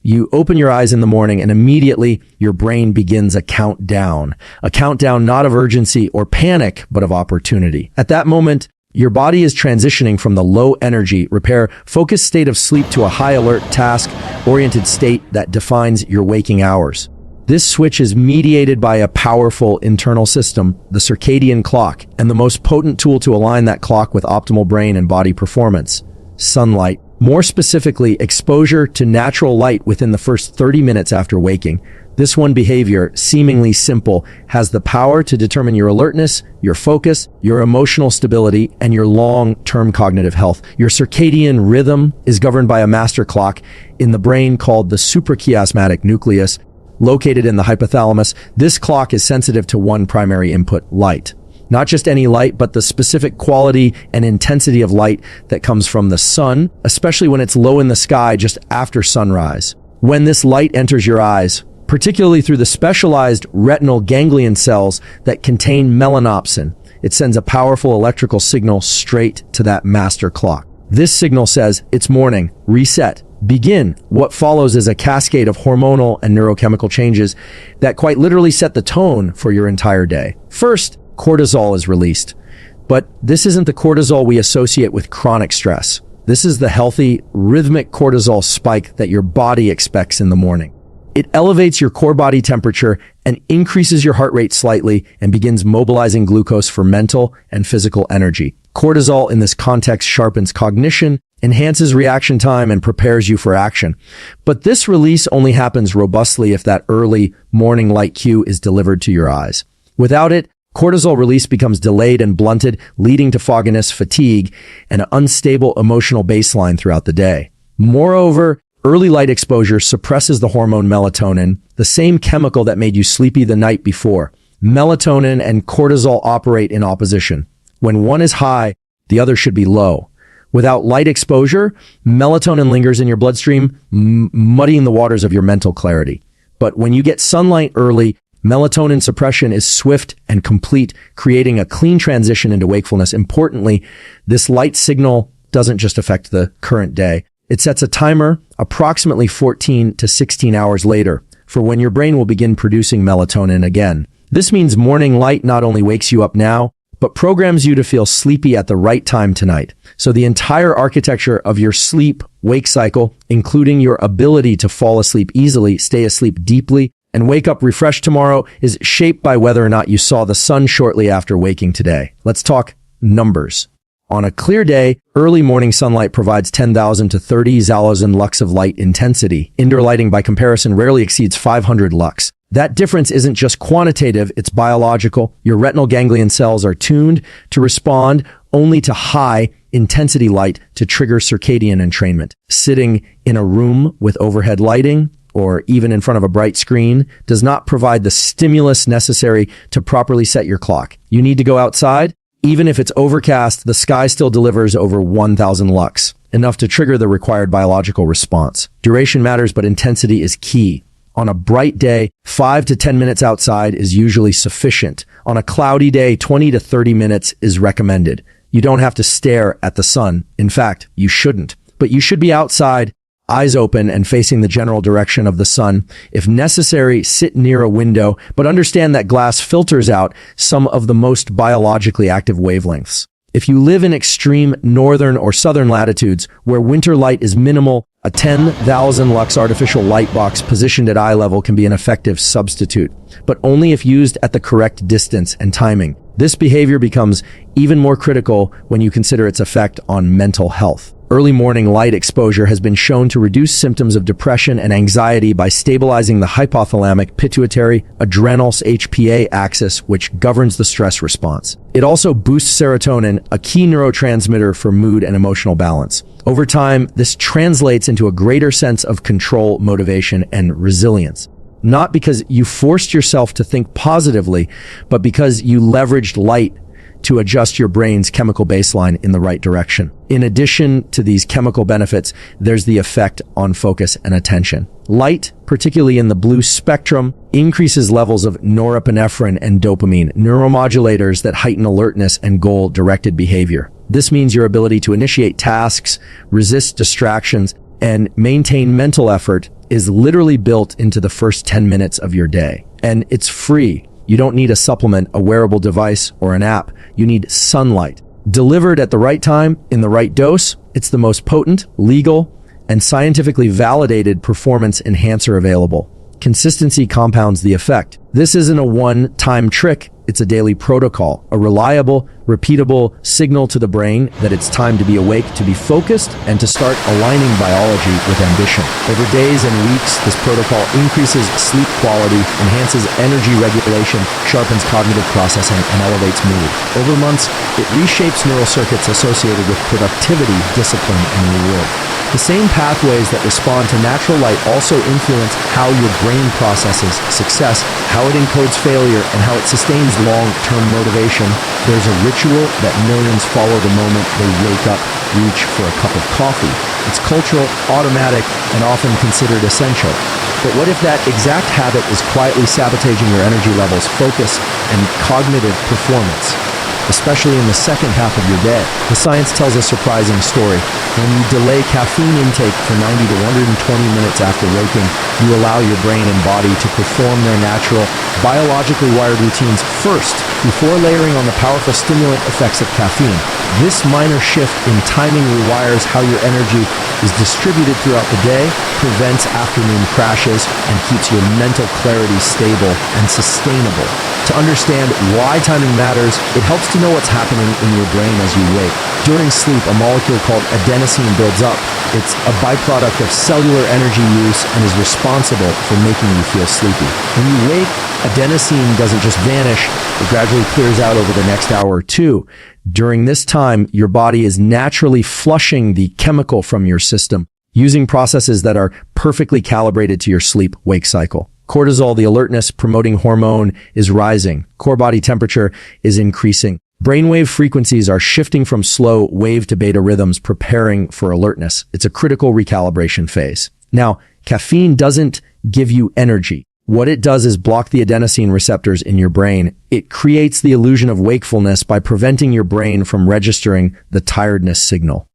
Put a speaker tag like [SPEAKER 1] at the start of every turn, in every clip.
[SPEAKER 1] You open your eyes in the morning and immediately your brain begins a countdown. A countdown not of urgency or panic, but of opportunity. At that moment, your body is transitioning from the low energy, repair, focused state of sleep to a high alert, task-oriented state that defines your waking hours. This switch is mediated by a powerful internal system, the circadian clock, and the most potent tool to align that clock with optimal brain and body performance: sunlight. More specifically, exposure to natural light within the first 30 minutes after waking. This one behavior, seemingly simple, has the power to determine your alertness, your focus, your emotional stability, and your long-term cognitive health. Your circadian rhythm is governed by a master clock in the brain called the suprachiasmatic nucleus, located in the hypothalamus. This clock is sensitive to one primary input: light. Not just any light, but the specific quality and intensity of light that comes from the sun, especially when it's low in the sky just after sunrise. When this light enters your eyes, particularly through the specialized retinal ganglion cells that contain melanopsin, it sends a powerful electrical signal straight to that master clock. This signal says, "It's morning, reset, begin." What follows is a cascade of hormonal and neurochemical changes that quite literally set the tone for your entire day. First, cortisol is released. But this isn't the cortisol we associate with chronic stress. This is the healthy, rhythmic cortisol spike that your body expects in the morning. It elevates your core body temperature and increases your heart rate slightly and begins mobilizing glucose for mental and physical energy. Cortisol in this context sharpens cognition, enhances reaction time, and prepares you for action. But this release only happens robustly if that early morning light cue is delivered to your eyes. Without it, cortisol release becomes delayed and blunted, leading to fogginess, fatigue, and an unstable emotional baseline throughout the day. Moreover, early light exposure suppresses the hormone melatonin, the same chemical that made you sleepy the night before. Melatonin and cortisol operate in opposition. When one is high, the other should be low. Without light exposure, melatonin lingers in your bloodstream, muddying the waters of your mental clarity. But when you get sunlight early, melatonin suppression is swift and complete, creating a clean transition into wakefulness. Importantly, this light signal doesn't just affect the current day. It sets a timer approximately 14 to 16 hours later for when your brain will begin producing melatonin again. This means morning light not only wakes you up now, but programs you to feel sleepy at the right time tonight. So the entire architecture of your sleep-wake cycle, including your ability to fall asleep easily, stay asleep deeply, and wake up refreshed tomorrow, is shaped by whether or not you saw the sun shortly after waking today. Let's talk numbers. On a clear day, early morning sunlight provides 10,000 to 30,000 lux of light intensity. Indoor lighting, by comparison, rarely exceeds 500 lux. That difference isn't just quantitative, it's biological. Your retinal ganglion cells are tuned to respond only to high intensity light to trigger circadian entrainment. Sitting in a room with overhead lighting, or even in front of a bright screen, does not provide the stimulus necessary to properly set your clock. You need to go outside. Even if it's overcast, the sky still delivers over 1,000 lux, enough to trigger the required biological response. Duration matters, but intensity is key. On a bright day, 5 to 10 minutes outside is usually sufficient. On a cloudy day, 20 to 30 minutes is recommended. You don't have to stare at the sun. In fact, you shouldn't. But you should be outside, eyes open and facing the general direction of the sun. If necessary, sit near a window, but understand that glass filters out some of the most biologically active wavelengths. If you live in extreme northern or southern latitudes where winter light is minimal, a 10,000 lux artificial light box positioned at eye level can be an effective substitute, but only if used at the correct distance and timing. This behavior becomes even more critical when you consider its effect on mental health. Early morning light exposure has been shown to reduce symptoms of depression and anxiety by stabilizing the hypothalamic pituitary adrenal HPA axis, which governs the stress response. It also boosts serotonin, a key neurotransmitter for mood and emotional balance. Over time, this translates into a greater sense of control, motivation, and resilience. Not because you forced yourself to think positively, but because you leveraged light to adjust your brain's chemical baseline in the right direction. In addition to these chemical benefits, there's the effect on focus and attention. Light, particularly in the blue spectrum, increases levels of norepinephrine and dopamine, neuromodulators that heighten alertness and goal-directed behavior. This means your ability to initiate tasks, resist distractions, and maintain mental effort is literally built into the first 10 minutes of your day. And it's free. You don't need a supplement, a wearable device, or an app. You need sunlight. Delivered at the right time, in the right dose, it's the most potent, legal, and scientifically validated performance enhancer available. Consistency compounds the effect. This isn't a one-time trick. It's a daily protocol, a reliable, repeatable signal to the brain that it's time to be awake, to be focused, and to start aligning biology with ambition. Over days and weeks, this protocol increases sleep quality, enhances energy regulation, sharpens cognitive processing, and elevates mood. Over months, it reshapes neural circuits associated with productivity, discipline, and reward. The same pathways that respond to natural light also influence how your brain processes success, how it encodes failure, and how it sustains long-term motivation. There's a ritual that millions follow the moment they wake up, reach for a cup of coffee. It's cultural, automatic, and often considered essential. But what if that exact habit is quietly sabotaging your energy levels, focus, and cognitive performance? Especially in the second half of your day. The science tells a surprising story. When you delay caffeine intake for 90 to 120 minutes after waking, you allow your brain and body to perform their natural, biologically wired routines first, before layering on the powerful stimulant effects of caffeine. This minor shift in timing rewires how your energy is distributed throughout the day, prevents afternoon crashes, and keeps your mental clarity stable and sustainable. To understand why timing matters, it helps to know what's happening in your brain as you wake. During sleep, a molecule called adenosine builds up. It's a byproduct of cellular energy use and is responsible for making you feel sleepy. When you wake, adenosine doesn't just vanish, it gradually clears out over the next hour or two. During this time, your body is naturally flushing the chemical from your system, using processes that are perfectly calibrated to your sleep-wake cycle. Cortisol, the alertness promoting hormone, is rising. Core body temperature is increasing. Brainwave frequencies are shifting from slow wave to beta rhythms, preparing for alertness. It's a critical recalibration phase. Now, caffeine doesn't give you energy. What it does is block the adenosine receptors in your brain. It creates the illusion of wakefulness by preventing your brain from registering the tiredness signal.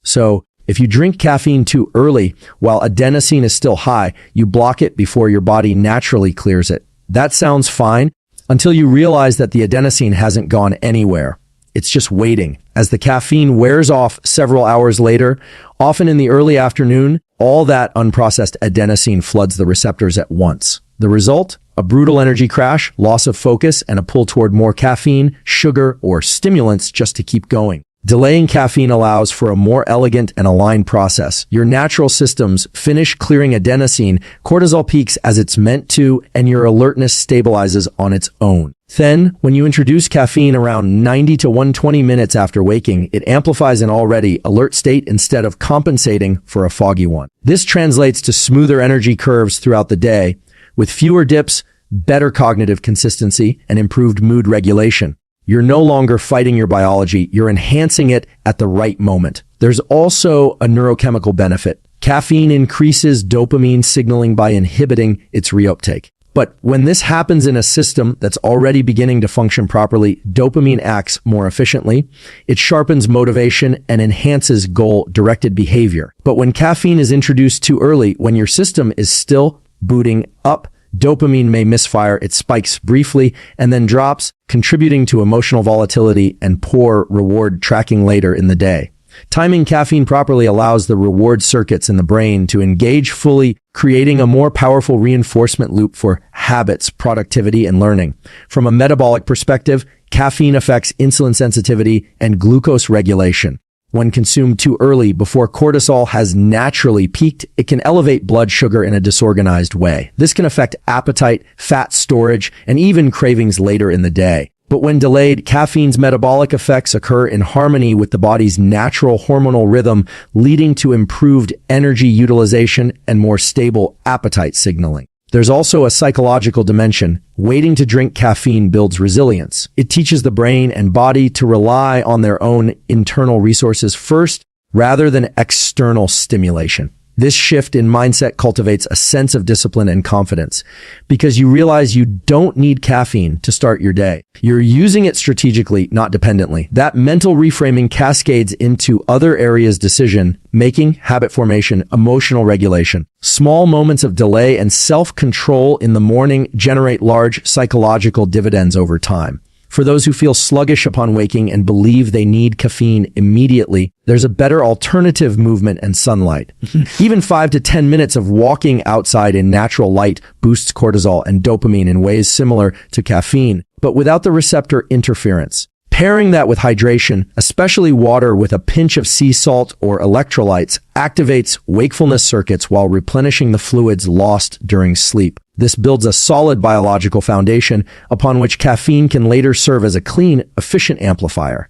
[SPEAKER 1] So, if you drink caffeine too early while adenosine is still high, you block it before your body naturally clears it. That sounds fine until you realize that the adenosine hasn't gone anywhere. It's just waiting. As the caffeine wears off several hours later, often in the early afternoon, all that unprocessed adenosine floods the receptors at once. The result? A brutal energy crash, loss of focus, and a pull toward more caffeine, sugar, or stimulants just to keep going. Delaying caffeine allows for a more elegant and aligned process. Your natural systems finish clearing adenosine, cortisol peaks as it's meant to, and your alertness stabilizes on its own. Then, when you introduce caffeine around 90 to 120 minutes after waking, it amplifies an already alert state instead of compensating for a foggy one. This translates to smoother energy curves throughout the day, with fewer dips, better cognitive consistency, and improved mood regulation. You're no longer fighting your biology, you're enhancing it at the right moment. There's also a neurochemical benefit. Caffeine increases dopamine signaling by inhibiting its reuptake. But when this happens in a system that's already beginning to function properly, dopamine acts more efficiently. It sharpens motivation and enhances goal-directed behavior. But when caffeine is introduced too early, when your system is still booting up, dopamine may misfire. It spikes briefly and then drops, contributing to emotional volatility and poor reward tracking later in the day. Timing caffeine properly allows the reward circuits in the brain to engage fully, creating a more powerful reinforcement loop for habits, productivity, and learning. From a metabolic perspective, caffeine affects insulin sensitivity and glucose regulation. When consumed too early, before cortisol has naturally peaked, it can elevate blood sugar in a disorganized way. This can affect appetite, fat storage, and even cravings later in the day. But when delayed, caffeine's metabolic effects occur in harmony with the body's natural hormonal rhythm, leading to improved energy utilization and more stable appetite signaling. There's also a psychological dimension. Waiting to drink caffeine builds resilience. It teaches the brain and body to rely on their own internal resources first, rather than external stimulation. This shift in mindset cultivates a sense of discipline and confidence because you realize you don't need caffeine to start your day. You're using it strategically, not dependently. That mental reframing cascades into other areas: decision making, habit formation, emotional regulation. Small moments of delay and self-control in the morning generate large psychological dividends over time. For those who feel sluggish upon waking and believe they need caffeine immediately, there's a better alternative: movement and sunlight. Even 5 to 10 minutes of walking outside in natural light boosts cortisol and dopamine in ways similar to caffeine, but without the receptor interference. Pairing that with hydration, especially water with a pinch of sea salt or electrolytes, activates wakefulness circuits while replenishing the fluids lost during sleep. This builds a solid biological foundation upon which caffeine can later serve as a clean, efficient amplifier.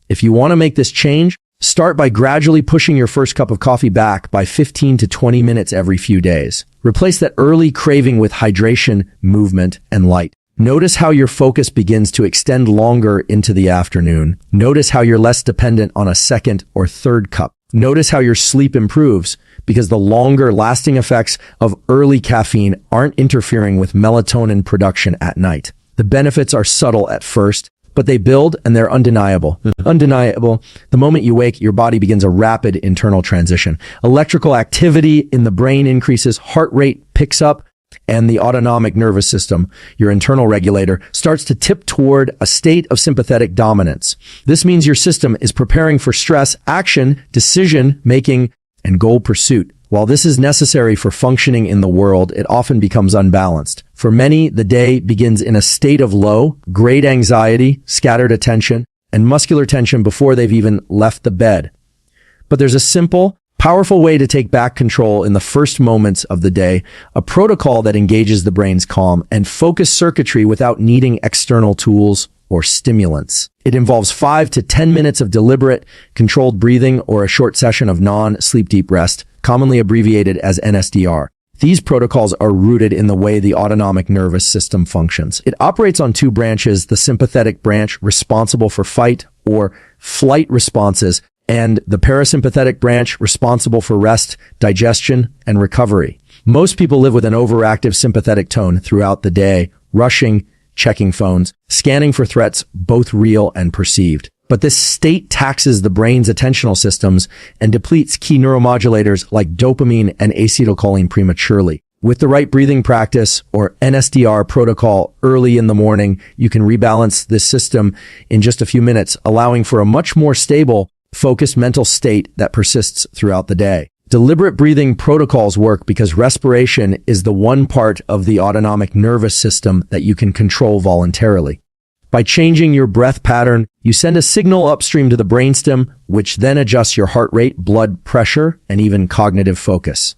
[SPEAKER 1] If you want to make this change, start by gradually pushing your first cup of coffee back by 15 to 20 minutes every few days. Replace that early craving with hydration, movement, and light. Notice how your focus begins to extend longer into the afternoon. Notice how you're less dependent on a second or third cup. Notice how your sleep improves because the longer lasting effects of early caffeine aren't interfering with melatonin production at night. The benefits are subtle at first, but they build and they're undeniable. Undeniable. The moment you wake, your body begins a rapid internal transition. Electrical activity in the brain increases, heart rate picks up, and the autonomic nervous system, your internal regulator, starts to tip toward a state of sympathetic dominance. This means your system is preparing for stress, action, decision making, and goal pursuit. While this is necessary for functioning in the world, it often becomes unbalanced. For many, the day begins in a state of low, great anxiety, scattered attention, and muscular tension before they've even left the bed. But there's a simple, powerful way to take back control in the first moments of the day, a protocol that engages the brain's calm and focus circuitry without needing external tools or stimulants. It involves 5 to 10 minutes of deliberate, controlled breathing or a short session of non-sleep deep rest, commonly abbreviated as NSDR. These protocols are rooted in the way the autonomic nervous system functions. It operates on 2 branches: the sympathetic branch, responsible for fight or flight responses, and the parasympathetic branch, responsible for rest, digestion, and recovery. Most people live with an overactive sympathetic tone throughout the day, rushing, checking phones, scanning for threats, both real and perceived. But this state taxes the brain's attentional systems and depletes key neuromodulators like dopamine and acetylcholine prematurely. With the right breathing practice or NSDR protocol early in the morning, you can rebalance this system in just a few minutes, allowing for a much more stable, focused mental state that persists throughout the day. Deliberate breathing protocols work because respiration is the one part of the autonomic nervous system that you can control voluntarily. By changing your breath pattern, you send a signal upstream to the brainstem, which then adjusts your heart rate, blood pressure, and even cognitive focus.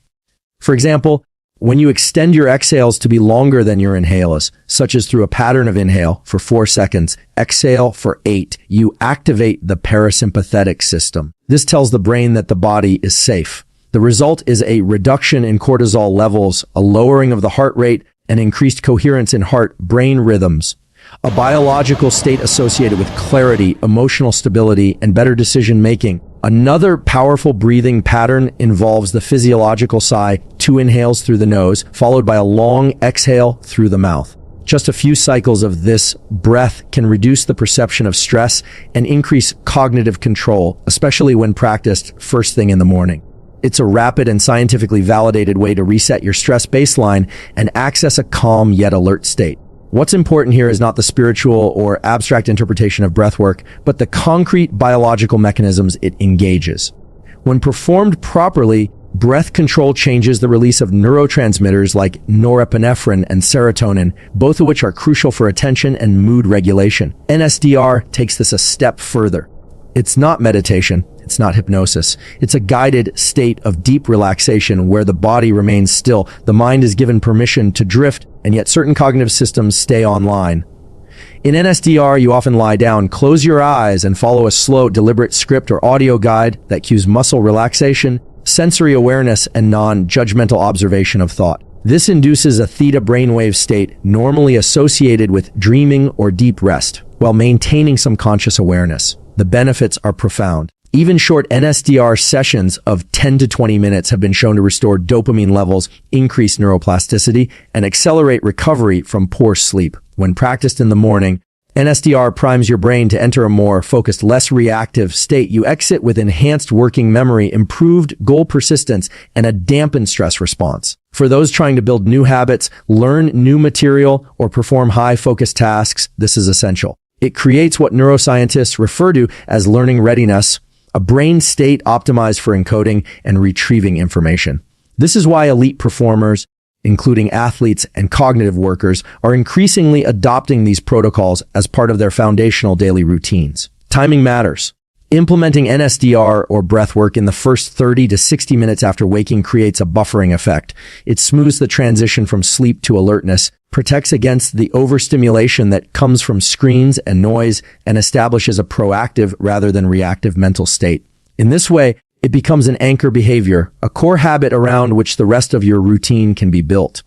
[SPEAKER 1] For example, when you extend your exhales to be longer than your inhales, such as through a pattern of inhale for 4 seconds, exhale for 8, you activate the parasympathetic system. This tells the brain that the body is safe. The result is a reduction in cortisol levels, a lowering of the heart rate, and increased coherence in heart-brain rhythms, a biological state associated with clarity, emotional stability, and better decision-making. Another powerful breathing pattern involves the physiological sigh, 2 inhales through the nose, followed by a long exhale through the mouth. Just a few cycles of this breath can reduce the perception of stress and increase cognitive control, especially when practiced first thing in the morning. It's a rapid and scientifically validated way to reset your stress baseline and access a calm yet alert state. What's important here is not the spiritual or abstract interpretation of breathwork, but the concrete biological mechanisms it engages. When performed properly, breath control changes the release of neurotransmitters like norepinephrine and serotonin, both of which are crucial for attention and mood regulation. NSDR takes this a step further. It's not meditation. It's not hypnosis. It's a guided state of deep relaxation where the body remains still, the mind is given permission to drift, and yet certain cognitive systems stay online. In NSDR, you often lie down, close your eyes, and follow a slow, deliberate script or audio guide that cues muscle relaxation, sensory awareness, and non-judgmental observation of thought. This induces a theta brainwave state normally associated with dreaming or deep rest, while maintaining some conscious awareness. The benefits are profound. Even short NSDR sessions of 10 to 20 minutes have been shown to restore dopamine levels, increase neuroplasticity, and accelerate recovery from poor sleep. When practiced in the morning, NSDR primes your brain to enter a more focused, less reactive state. You exit with enhanced working memory, improved goal persistence, and a dampened stress response. For those trying to build new habits, learn new material, or perform high-focus tasks, this is essential. It creates what neuroscientists refer to as learning readiness, a brain state optimized for encoding and retrieving information. This is why elite performers, including athletes and cognitive workers, are increasingly adopting these protocols as part of their foundational daily routines. Timing matters. Implementing NSDR or breath work in the first 30 to 60 minutes after waking creates a buffering effect. It smooths the transition from sleep to alertness, protects against the overstimulation that comes from screens and noise, and establishes a proactive rather than reactive mental state. In this way, it becomes an anchor behavior, a core habit around which the rest of your routine can be built.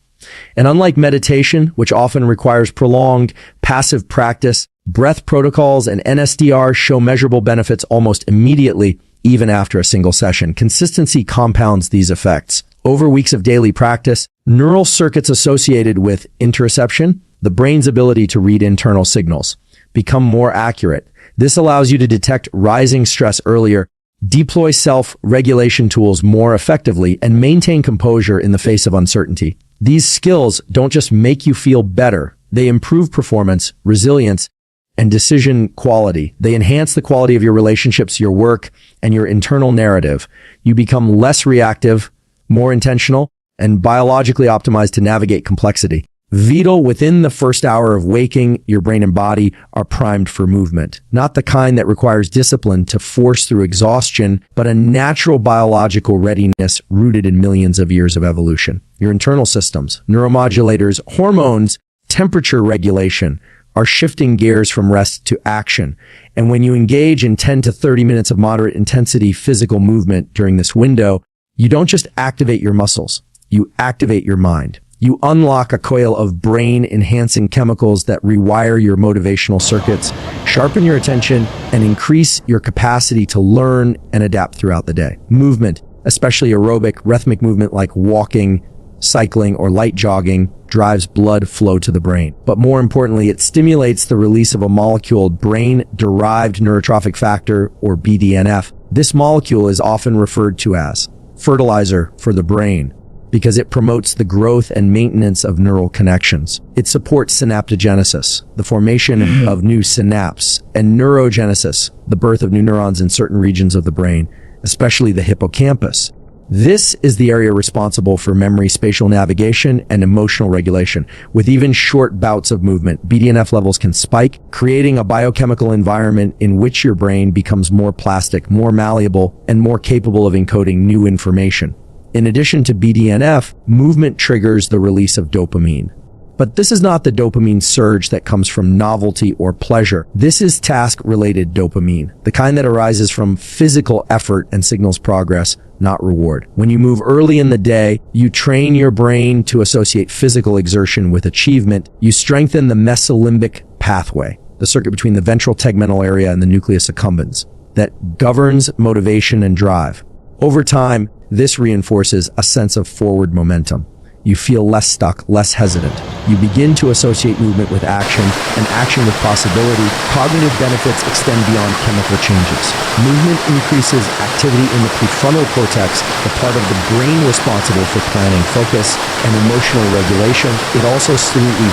[SPEAKER 1] And unlike meditation, which often requires prolonged, passive practice, breath protocols and NSDR show measurable benefits almost immediately, even after a single session. Consistency compounds these effects. Over weeks of daily practice, neural circuits associated with interoception, the brain's ability to read internal signals, become more accurate. This allows you to detect rising stress earlier, deploy self-regulation tools more effectively, and maintain composure in the face of uncertainty. These skills don't just make you feel better, they improve performance, resilience, and decision quality. They enhance the quality of your relationships, your work, and your internal narrative. You become less reactive, more intentional, and biologically optimized to navigate complexity. Vital, within the first hour of waking, your brain and body are primed for movement. Not the kind that requires discipline to force through exhaustion, but a natural biological readiness rooted in millions of years of evolution. Your internal systems, neuromodulators, hormones, temperature regulation are shifting gears from rest to action. And when you engage in 10 to 30 minutes of moderate intensity physical movement during this window, you don't just activate your muscles, you activate your mind. You unlock a coil of brain-enhancing chemicals that rewire your motivational circuits, sharpen your attention, and increase your capacity to learn and adapt throughout the day. Movement, especially aerobic, rhythmic movement like walking, cycling, or light jogging, drives blood flow to the brain. But more importantly, it stimulates the release of a molecule, brain-derived neurotrophic factor, or BDNF. This molecule is often referred to as fertilizer for the brain, because it promotes the growth and maintenance of neural connections. It supports synaptogenesis, the formation of new synapses, and neurogenesis, the birth of new neurons in certain regions of the brain, especially the hippocampus. This is the area responsible for memory, spatial navigation, and emotional regulation. With even short bouts of movement, BDNF levels can spike, creating a biochemical environment in which your brain becomes more plastic, more malleable, and more capable of encoding new information. In addition to BDNF, movement triggers the release of dopamine. But this is not the dopamine surge that comes from novelty or pleasure. This is task-related dopamine, the kind that arises from physical effort and signals progress, not reward. When you move early in the day, you train your brain to associate physical exertion with achievement. You strengthen the mesolimbic pathway, the circuit between the ventral tegmental area and the nucleus accumbens, that governs motivation and drive. Over time, this reinforces a sense of forward momentum. You feel less stuck, less hesitant. You begin to associate movement with action and action with possibility. Cognitive benefits extend beyond chemical changes. Movement increases activity in the prefrontal cortex, the part of the brain responsible for planning, focus, and emotional regulation. It also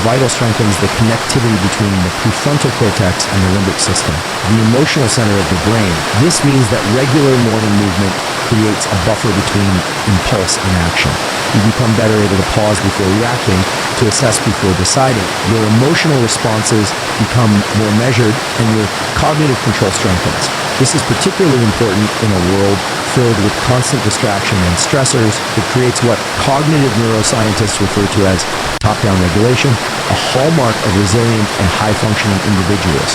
[SPEAKER 1] vital strengthens the connectivity between the prefrontal cortex and the limbic system, the emotional center of the brain. This means that regular morning movement creates a buffer between impulse and action. You become better able to pause before reacting, to assess before deciding. Your emotional responses become more measured and your cognitive control strengthens. This is particularly important in a world filled with constant distraction and stressors. It creates what cognitive neuroscientists refer to as top-down regulation, a hallmark of resilient and high-functioning individuals.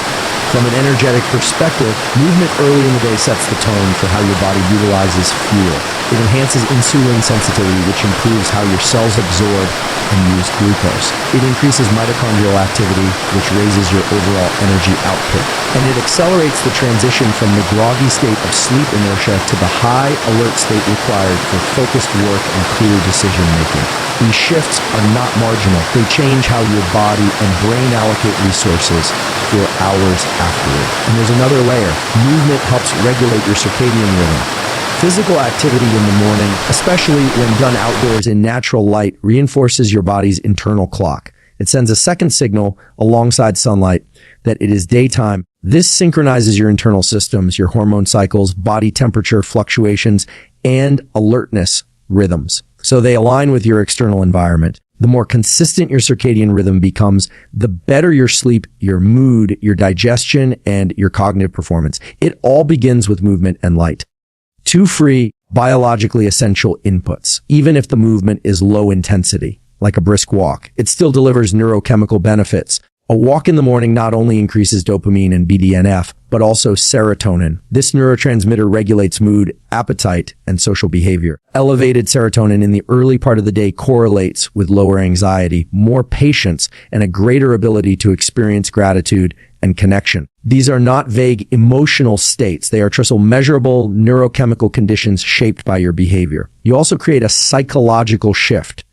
[SPEAKER 1] From an energetic perspective, movement early in the day sets the tone for how your body utilizes fuel. It enhances insulin sensitivity, which improves how your cells absorb and use glucose. It increases mitochondrial activity, which raises your overall energy output. And it accelerates the transition from the groggy state of sleep inertia to the high alert state required for focused work and clear decision making. These shifts are not marginal. They change how your body and brain allocate resources for hours afterward. And there's another layer. Movement helps regulate your circadian rhythm. Physical activity in the morning, especially when done outdoors in natural light, reinforces your body's internal clock. It sends a second signal alongside sunlight that it is daytime. This synchronizes your internal systems, your hormone cycles, body temperature fluctuations, and alertness rhythms. So they align with your external environment. The more consistent your circadian rhythm becomes, the better your sleep, your mood, your digestion, and your cognitive performance. It all begins with movement and light. Two free, biologically essential inputs. Even if the movement is low intensity, like a brisk walk, it still delivers neurochemical benefits. A walk in the morning not only increases dopamine and BDNF, but also serotonin. This neurotransmitter regulates mood, appetite, and social behavior. Elevated serotonin in the early part of the day correlates with lower anxiety, more patience, and a greater ability to experience gratitude and connection. These are not vague emotional states. They are measurable neurochemical conditions shaped by your behavior. You also create a psychological shift.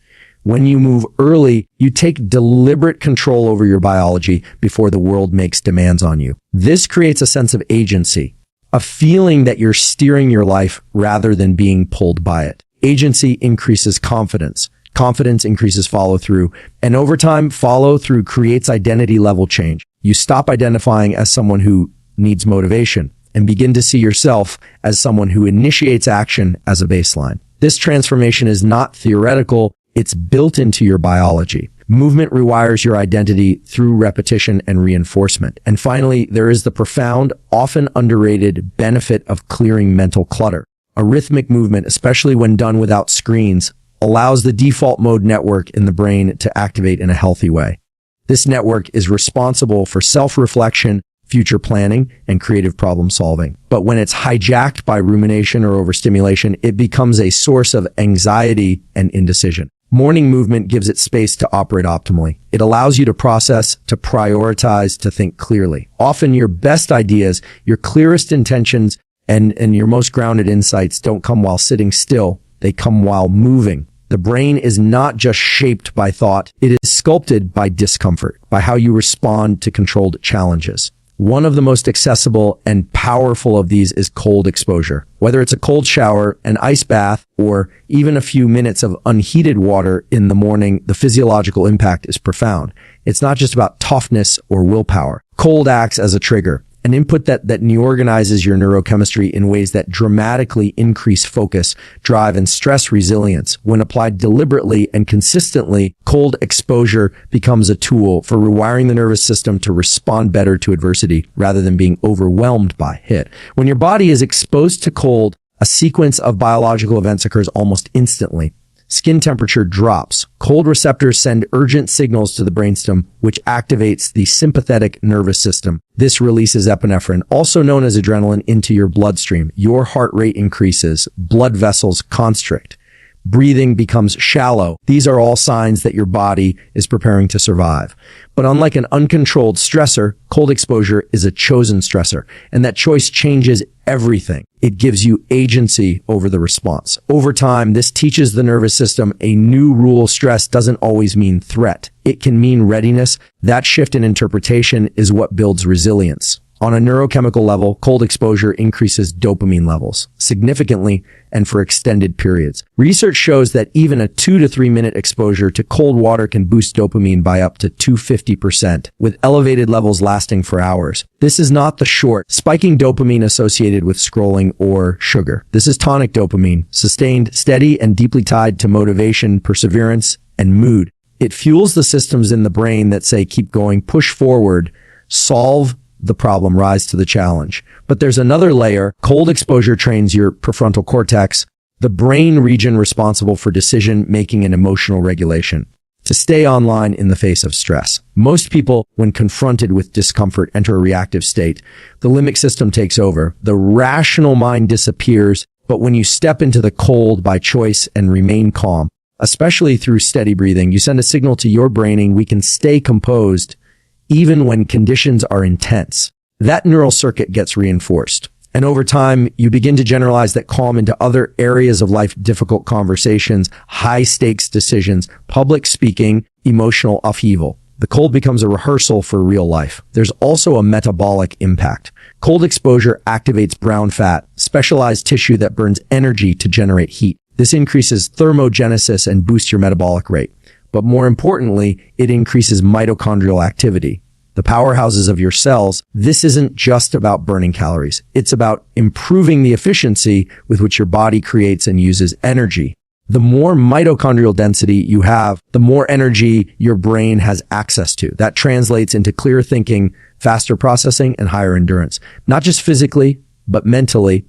[SPEAKER 1] When you move early, you take deliberate control over your biology before the world makes demands on you. This creates a sense of agency, a feeling that you're steering your life rather than being pulled by it. Agency increases confidence. Confidence increases follow-through. And over time, follow-through creates identity level change. You stop identifying as someone who needs motivation and begin to see yourself as someone who initiates action as a baseline. This transformation is not theoretical. It's built into your biology. Movement rewires your identity through repetition and reinforcement. And finally, there is the profound, often underrated benefit of clearing mental clutter. A rhythmic movement, especially when done without screens, allows the default mode network in the brain to activate in a healthy way. This network is responsible for self-reflection, future planning, and creative problem solving. But when it's hijacked by rumination or overstimulation, it becomes a source of anxiety and indecision. Morning movement gives it space to operate optimally. It allows you to process, to prioritize, to think clearly. Often your best ideas, your clearest intentions, and your most grounded insights don't come while sitting still. They come while moving. The brain is not just shaped by thought. It is sculpted by discomfort, by how you respond to controlled challenges. One of the most accessible and powerful of these is cold exposure. Whether it's a cold shower, an ice bath, or even a few minutes of unheated water in the morning, the physiological impact is profound. It's not just about toughness or willpower. Cold acts as a trigger, an input that reorganizes your neurochemistry in ways that dramatically increase focus, drive, and stress resilience. When applied deliberately and consistently, cold exposure becomes a tool for rewiring the nervous system to respond better to adversity rather than being overwhelmed by it. When your body is exposed to cold, a sequence of biological events occurs almost instantly. Skin temperature drops. Cold receptors send urgent signals to the brainstem, which activates the sympathetic nervous system. This releases epinephrine, also known as adrenaline, into your bloodstream. Your heart rate increases. Blood vessels constrict. Breathing becomes shallow. These are all signs that your body is preparing to survive. But unlike an uncontrolled stressor, cold exposure is a chosen stressor, and that choice changes everything. It gives you agency over the response. Over time, this teaches the nervous system a new rule. Stress doesn't always mean threat. It can mean readiness. That shift in interpretation is what builds resilience. On a neurochemical level, cold exposure increases dopamine levels significantly and for extended periods. Research shows that even a 2 to 3 minute exposure to cold water can boost dopamine by up to 250%, with elevated levels lasting for hours. This is not the short, spiking dopamine associated with scrolling or sugar. This is tonic dopamine, sustained, steady, and deeply tied to motivation, perseverance, and mood. It fuels the systems in the brain that say, keep going, push forward, solve the problem, rise to the challenge. But there's another layer. Cold exposure trains your prefrontal cortex, the brain region responsible for decision making and emotional regulation, to stay online in the face of stress. Most people, when confronted with discomfort, enter a reactive state. The limbic system takes over. The rational mind disappears. But when you step into the cold by choice and remain calm, especially through steady breathing, you send a signal to your brain, we can stay composed even when conditions are intense. That neural circuit gets reinforced. And over time, you begin to generalize that calm into other areas of life, difficult conversations, high stakes decisions, public speaking, emotional upheaval. The cold becomes a rehearsal for real life. There's also a metabolic impact. Cold exposure activates brown fat, specialized tissue that burns energy to generate heat. This increases thermogenesis and boosts your metabolic rate. But more importantly, it increases mitochondrial activity, the powerhouses of your cells. This isn't just about burning calories. It's about improving the efficiency with which your body creates and uses energy. The more mitochondrial density you have, the more energy your brain has access to. That translates into clearer thinking, faster processing, and higher endurance. Not just physically, but mentally.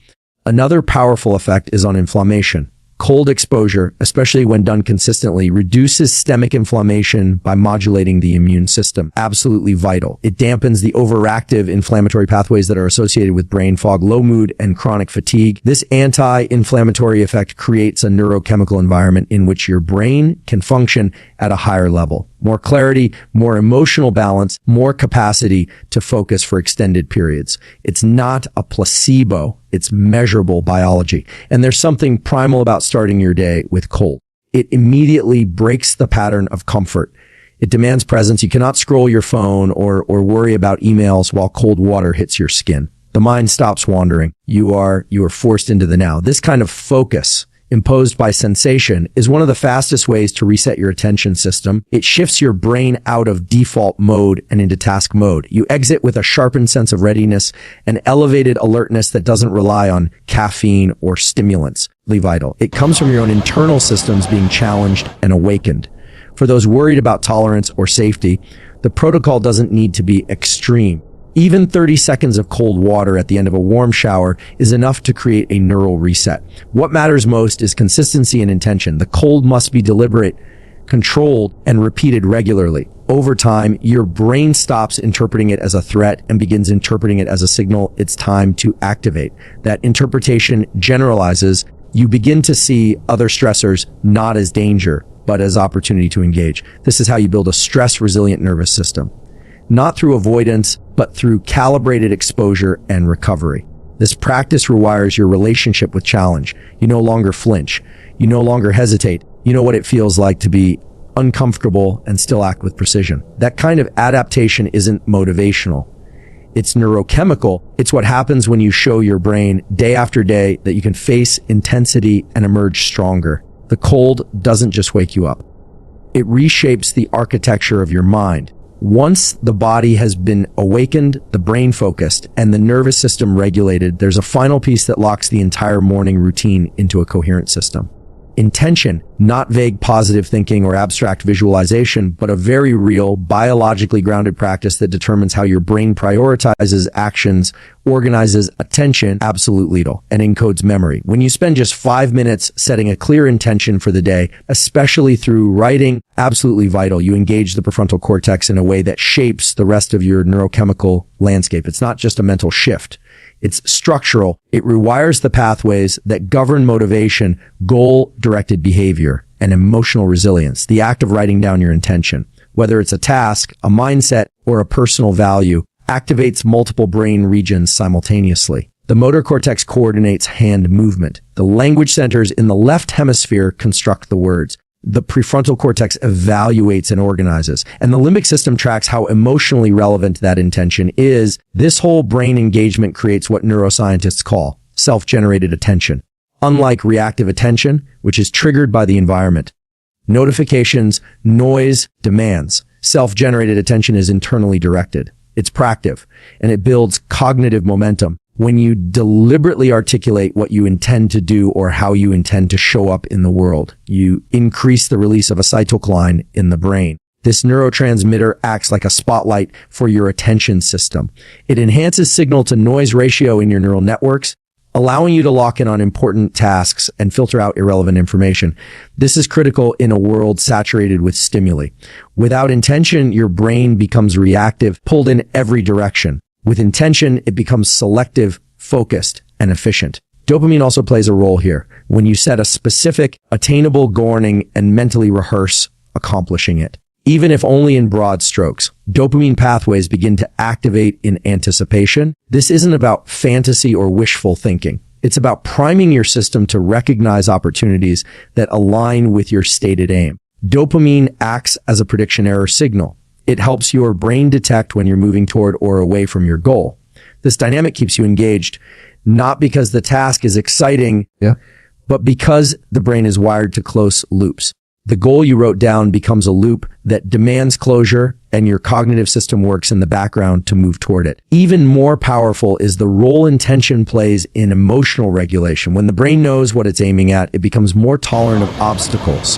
[SPEAKER 1] Another powerful effect is on inflammation. Cold exposure, especially when done consistently, reduces systemic inflammation by modulating the immune system. Absolutely vital. It dampens the overactive inflammatory pathways that are associated with brain fog, low mood, and chronic fatigue. This anti-inflammatory effect creates a neurochemical environment in which your brain can function at a higher level. More clarity, more emotional balance, more capacity to focus for extended periods. It's not a placebo. It's measurable biology. And there's something primal about starting your day with cold. It immediately breaks the pattern of comfort. It demands presence. You cannot scroll your phone or worry about emails while cold water hits your skin. The mind stops wandering. You are forced into the now. This kind of focus imposed by sensation is one of the fastest ways to reset your attention system. It shifts your brain out of default mode and into task mode. You exit with a sharpened sense of readiness, an elevated alertness that doesn't rely on caffeine or stimulants. Vital. It comes from your own internal systems being challenged and awakened. For those worried about tolerance or safety, the protocol doesn't need to be extreme. Even 30 seconds of cold water at the end of a warm shower is enough to create a neural reset. What matters most is consistency and intention. The cold must be deliberate, controlled, and repeated regularly. Over time, your brain stops interpreting it as a threat and begins interpreting it as a signal it's time to activate. That interpretation generalizes. You begin to see other stressors not as danger, but as opportunity to engage. This is how you build a stress-resilient nervous system. Not through avoidance, but through calibrated exposure and recovery. This practice rewires your relationship with challenge. You no longer flinch. You no longer hesitate. You know what it feels like to be uncomfortable and still act with precision. That kind of adaptation isn't motivational. It's neurochemical. It's what happens when you show your brain day after day that you can face intensity and emerge stronger. The cold doesn't just wake you up. It reshapes the architecture of your mind. Once the body has been awakened, the brain focused, and the nervous system regulated, there's a final piece that locks the entire morning routine into a coherent system. Intention, not vague positive thinking or abstract visualization, but a very real, biologically grounded practice that determines how your brain prioritizes actions, organizes attention, absolutely lethal, and encodes memory. When you spend just 5 minutes setting a clear intention for the day, especially through writing, absolutely vital, you engage the prefrontal cortex in a way that shapes the rest of your neurochemical landscape. It's not just a mental shift. It's structural. It rewires the pathways that govern motivation, goal-directed behavior, and emotional resilience. The act of writing down your intention, whether it's a task, a mindset, or a personal value, activates multiple brain regions simultaneously. The motor cortex coordinates hand movement. The language centers in the left hemisphere construct the words. The prefrontal cortex evaluates and organizes, and the limbic system tracks how emotionally relevant that intention is. This whole brain engagement creates what neuroscientists call self-generated attention. Unlike reactive attention, which is triggered by the environment, notifications, noise, demands, self-generated attention is internally directed. It's proactive, and it builds cognitive momentum. When you deliberately articulate what you intend to do or how you intend to show up in the world, you increase the release of acetylcholine in the brain. This neurotransmitter acts like a spotlight for your attention system. It enhances signal-to-noise ratio in your neural networks, allowing you to lock in on important tasks and filter out irrelevant information. This is critical in a world saturated with stimuli. Without intention, your brain becomes reactive, pulled in every direction. With intention, it becomes selective, focused, and efficient. Dopamine also plays a role here. When you set a specific, attainable goal and mentally rehearse accomplishing it, even if only in broad strokes. Dopamine pathways begin to activate in anticipation. This isn't about fantasy or wishful thinking. It's about priming your system to recognize opportunities that align with your stated aim. Dopamine acts as a prediction error signal. It helps your brain detect when you're moving toward or away from your goal. This dynamic keeps you engaged, not because the task is exciting, but because the brain is wired to close loops. The goal you wrote down becomes a loop that demands closure, and your cognitive system works in the background to move toward it. Even more powerful is the role intention plays in emotional regulation. When the brain knows what it's aiming at, it becomes more tolerant of obstacles.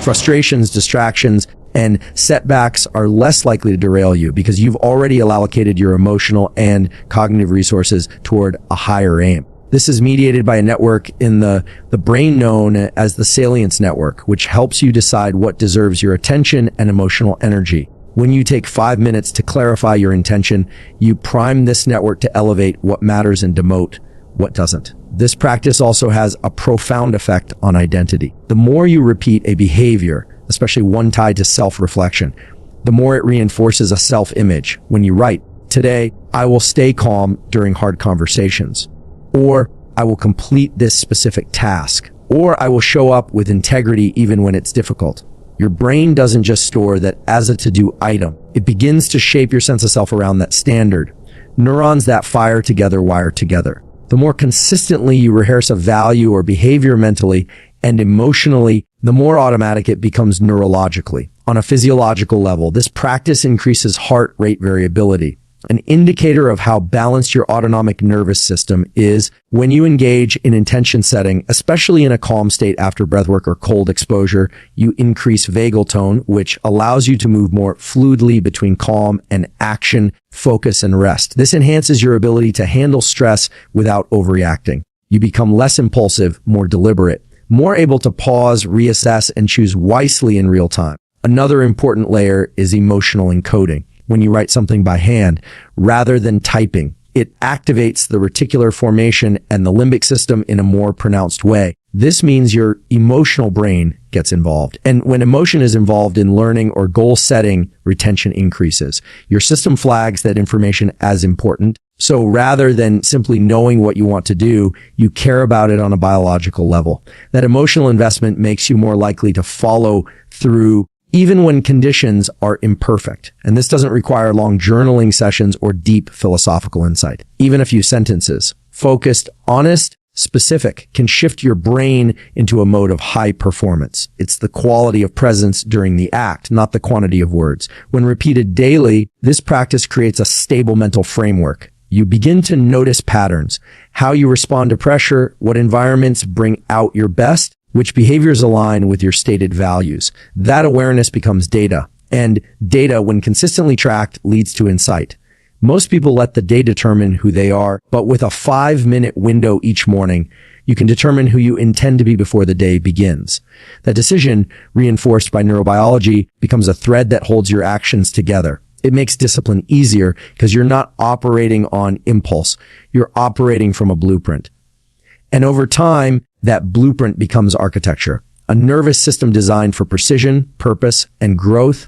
[SPEAKER 1] Frustrations, distractions, and setbacks are less likely to derail you because you've already allocated your emotional and cognitive resources toward a higher aim. This is mediated by a network in the brain known as the salience network, which helps you decide what deserves your attention and emotional energy. When you take 5 minutes to clarify your intention, you prime this network to elevate what matters and demote what doesn't. This practice also has a profound effect on identity. The more you repeat a behavior, especially one tied to self-reflection, the more it reinforces a self-image. When you write, "Today, I will stay calm during hard conversations," or "I will complete this specific task," or "I will show up with integrity even when it's difficult," your brain doesn't just store that as a to-do item. It begins to shape your sense of self around that standard. Neurons that fire together wire together. The more consistently you rehearse a value or behavior mentally and emotionally, the more automatic it becomes neurologically. On a physiological level, this practice increases heart rate variability. An indicator of how balanced your autonomic nervous system is when you engage in intention setting, especially in a calm state after breathwork or cold exposure. You increase vagal tone, which allows you to move more fluidly between calm and action, focus and rest. This enhances your ability to handle stress without overreacting. You become less impulsive, more deliberate, more able to pause, reassess, and choose wisely in real time. Another important layer is emotional encoding. When you write something by hand, rather than typing, it activates the reticular formation and the limbic system in a more pronounced way. This means your emotional brain gets involved. And when emotion is involved in learning or goal setting, retention increases. Your system flags that information as important. So rather than simply knowing what you want to do, you care about it on a biological level. That emotional investment makes you more likely to follow through even when conditions are imperfect. And this doesn't require long journaling sessions or deep philosophical insight. Even a few sentences, focused, honest, specific, can shift your brain into a mode of high performance. It's the quality of presence during the act, not the quantity of words. When repeated daily, this practice creates a stable mental framework. You begin to notice patterns, how you respond to pressure, what environments bring out your best, which behaviors align with your stated values. That awareness becomes data, and data, when consistently tracked, leads to insight. Most people let the day determine who they are, but with a 5-minute window each morning, you can determine who you intend to be before the day begins. That decision, reinforced by neurobiology, becomes a thread that holds your actions together. It makes discipline easier because you're not operating on impulse. You're operating from a blueprint. And over time, that blueprint becomes architecture, a nervous system designed for precision, purpose, and growth.